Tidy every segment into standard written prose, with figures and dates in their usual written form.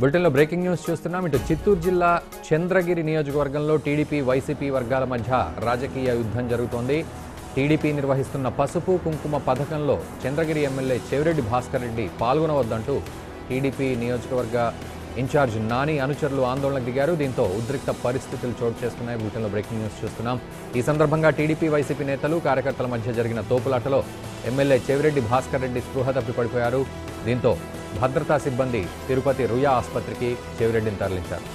బులెటిన్లో breaking news చూస్తున్నాం. ఇటు చిత్తూరు జిల్లా చంద్రగిరి నియోజకవర్గంలో టీడీపీ వైసీపీ వర్గాల మధ్య రాజకీయ యుద్ధం జరుగుతోంది. టీడీపీ నిర్వహిస్తున్న పసుపు కుంకుమ పథకంలో చంద్రగిరి ఎమ్మెల్యే చెవిరెడ్డి భాస్కర్ రెడ్డి పాల్గొనవద్దంటూ టీడీపీ నియోజకవర్గ ఇన్ఛార్జ్ నాని అనుచరులు ఆందోళనకు దిగారు. దీంతో ఉద్రిక్త పరిస్థితులు చోటు చేసుకున్నాయి. బులెటిన్లో బ్రేకింగ్ న్యూస్ చూస్తున్నాం. ఈ సందర్భంగా టీడీపీ వైసీపీ నేతలు కార్యకర్తల మధ్య జరిగిన తోపులాటలో ఎమ్మెల్యే చెవిరెడ్డి భాస్కర్ రెడ్డి స్పృహ తప్పి పడిపోయారు. దీంతో భద్రతా సిబ్బంది తిరుపతి రుయా ఆసుపత్రికి చెవిరెడ్డిని తరలించారు.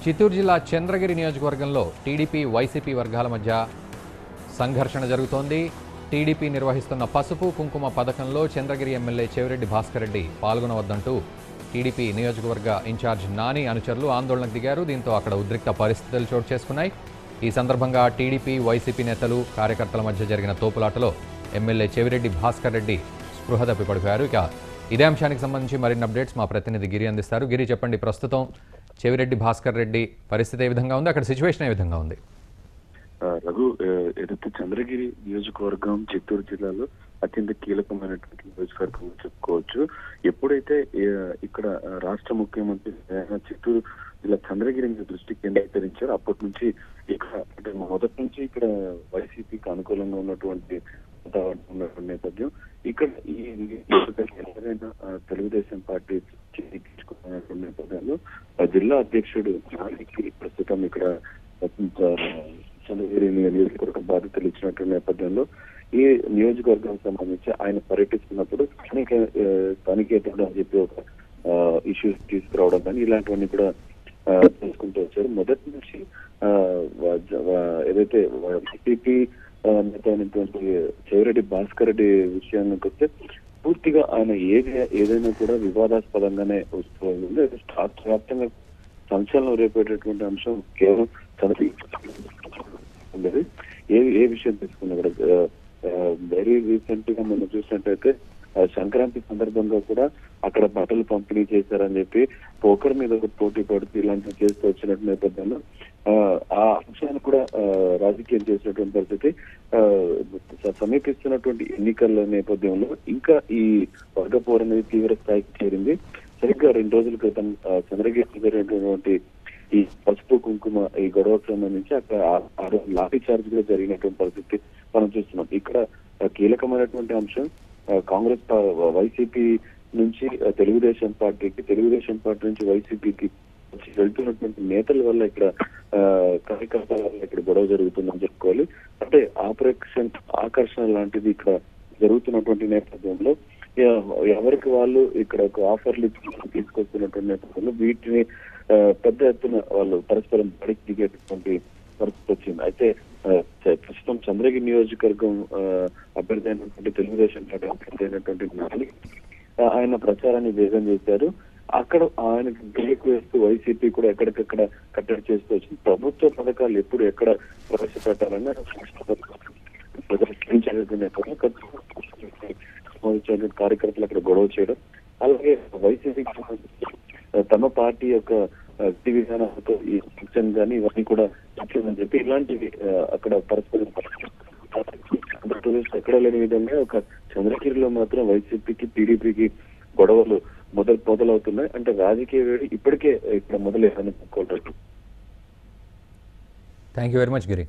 చిత్తూరు జిల్లా చంద్రగిరి నియోజకవర్గంలో టీడీపీ వైసీపీ వర్గాల మధ్య సంఘర్షణ జరుగుతోంది. టీడీపీ నిర్వహిస్తున్న పసుపు కుంకుమ పథకంలో చంద్రగిరి ఎమ్మెల్యే చెవిరెడ్డి భాస్కర్ రెడ్డి పాల్గొనవద్దంటూ టీడీపీ నియోజకవర్గ ఇన్ఛార్జ్ నాని అనుచరులు ఆందోళనకు దిగారు. దీంతో అక్కడ ఉద్రిక్త పరిస్థితులు చోటు చేసుకున్నాయి. ఈ సందర్భంగా టీడీపీ వైసీపీ నేతలు కార్యకర్తల మధ్య జరిగిన తోపులాటలో ఎమ్మెల్యే చెవిరెడ్డి భాస్కర్ రెడ్డి స్పృహ తప్పి పడిపోయారు. ఇక ఇదే అంశానికి సంబంధించి మరిన్ని అప్డేట్స్ మా ప్రతినిధి గిరి అందిస్తారు. గిరి, చెప్పండి, ప్రస్తుతం చెవిరెడ్డి భాస్కర్ రెడ్డి పరిస్థితి ఏ విధంగా ఉంది, అక్కడ సిచ్యువేషన్ ఏ విధంగా ఉంది? రఘు, ఏదైతే చంద్రగిరి నియోజకవర్గం చిత్తూరు జిల్లాలో అత్యంత కీలకమైనటువంటి నియోజకవర్గం చెప్పుకోవచ్చు. ఎప్పుడైతే ఇక్కడ రాష్ట్ర ముఖ్యమంత్రి చిత్తూరు జిల్లా చంద్రగిరి మీద దృష్టి కేంద్రీకరించారు, అప్పటి నుంచి ఇక్కడ అంటే మొదటి నుంచి ఇక్కడ వైసీపీకి అనుకూలంగా ఉన్నటువంటి ఉన్నటువంటి నేపథ్యం ఇక్కడ ఈ ఎవరైనా తెలుగుదేశం పార్టీ తీసుకున్నటువంటి నేపథ్యంలో జిల్లా అధ్యక్షుడు ప్రస్తుతం ఇక్కడ చంద్రగిరి నియోజకవర్గ బాధ్యతలు ఇచ్చినటువంటి నేపథ్యంలో ఈ నియోజకవర్గానికి సంబంధించి ఆయన పర్యటిస్తున్నప్పుడు స్థానికేతరుడు అని చెప్పి ఒక ఇష్యూస్ తీసుకురావడం కానీ ఇలాంటివన్నీ కూడా చేసుకుంటూ వచ్చారు. మొదటి నుంచి ఏదైతే టీడీపీ నేత అయినటువంటి చెవిరెడ్డి భాస్కర్ రెడ్డి విషయానికి వస్తే పూర్తిగా ఆయన ఏదైనా కూడా వివాదాస్పదంగానే వస్తుంది. రాష్ట్ర వ్యాప్తంగా సంచలనం రేపేటటువంటి అంశం కేవలం ఉండేది. ఏ విషయం తీసుకున్నా కూడా వెరీ రీసెంట్ గా మనం చూసినట్టయితే సంక్రాంతి సందర్భంగా కూడా అక్కడ బట్టలు పంపిణీ చేశారని చెప్పి ఒకరి మీద ఒక పోటీ పడుతూ ఇలాంటివి చేస్తూ వచ్చినట్టు నేపథ్యంలో ఆ అంశాన్ని కూడా రాజకీయం చేసినటువంటి పరిస్థితి. సమీపిస్తున్నటువంటి ఎన్నికల నేపథ్యంలో ఇంకా ఈ వర్గ పోరు అనేది తీవ్ర స్థాయికి చేరింది. సరిగ్గా 2 రోజుల క్రితం చంద్రగిరి జరిగినటువంటి ఈ పసుపు కుంకుమ ఈ గొడవకు సంబంధించి అక్కడ ఆ రోజు లాఠీ చార్జ్ కూడా జరిగినటువంటి పరిస్థితి మనం చూస్తున్నాం. ఇక్కడ కీలకమైనటువంటి అంశం కాంగ్రెస్ వైసీపీ నుంచి తెలుగుదేశం పార్టీ నుంచి వైసీపీకి వెళ్తున్నటువంటి నేతల వల్ల ఇక్కడ కార్యకర్తల వల్ల ఇక్కడ గొడవ జరుగుతుందని చెప్పుకోవాలి. అంటే ఆపరేషన్ ఆకర్షణ లాంటిది ఇక్కడ జరుగుతున్నటువంటి నేపథ్యంలో ఎవరికి వాళ్ళు ఇక్కడ ఒక ఆఫర్లు తీసుకొస్తున్నటువంటి నేపథ్యంలో వీటిని పెద్ద ఎత్తున వాళ్ళు పరస్పరం బడికి దిగేటటువంటి పరిస్థితి వచ్చింది. అయితే ప్రస్తుతం చంద్రగిరి నియోజకవర్గం అభ్యర్థి అయినటువంటి తెలుగుదేశం పార్టీ అభ్యర్థి అయినటువంటి నాని ఆయన ప్రచారాన్ని వేగం చేశారు. అక్కడ ఆయనకు బ్రేక్ వేస్తూ వైసీపీ కూడా ఎక్కడికక్కడ కట్టడి చేస్తూ వచ్చింది. ప్రభుత్వ పథకాలు ఎప్పుడు ఎక్కడ ప్రవేశపెట్టాలన్నా కార్యకర్తలు అక్కడ గొడవ చేయడం, అలాగే వైసీపీ తమ పార్టీ యొక్క విధానాలతో ఈ శిక్షణ కానీ ఇవన్నీ కూడా నచ్చలేదని చెప్పి ఇలాంటివి అక్కడ పరస్పరం ఎక్కడ లేని విధంగా ఒక చంద్రగిరిలో మాత్రం వైసీపీకి టీడీపీకి గొడవలు మొదలవుతున్నాయి. అంటే రాజకీయ వేడి ఇప్పటికే ఇక్కడ మొదలయ్యారని చెప్పుకోవాలి. Thank you very much Giri.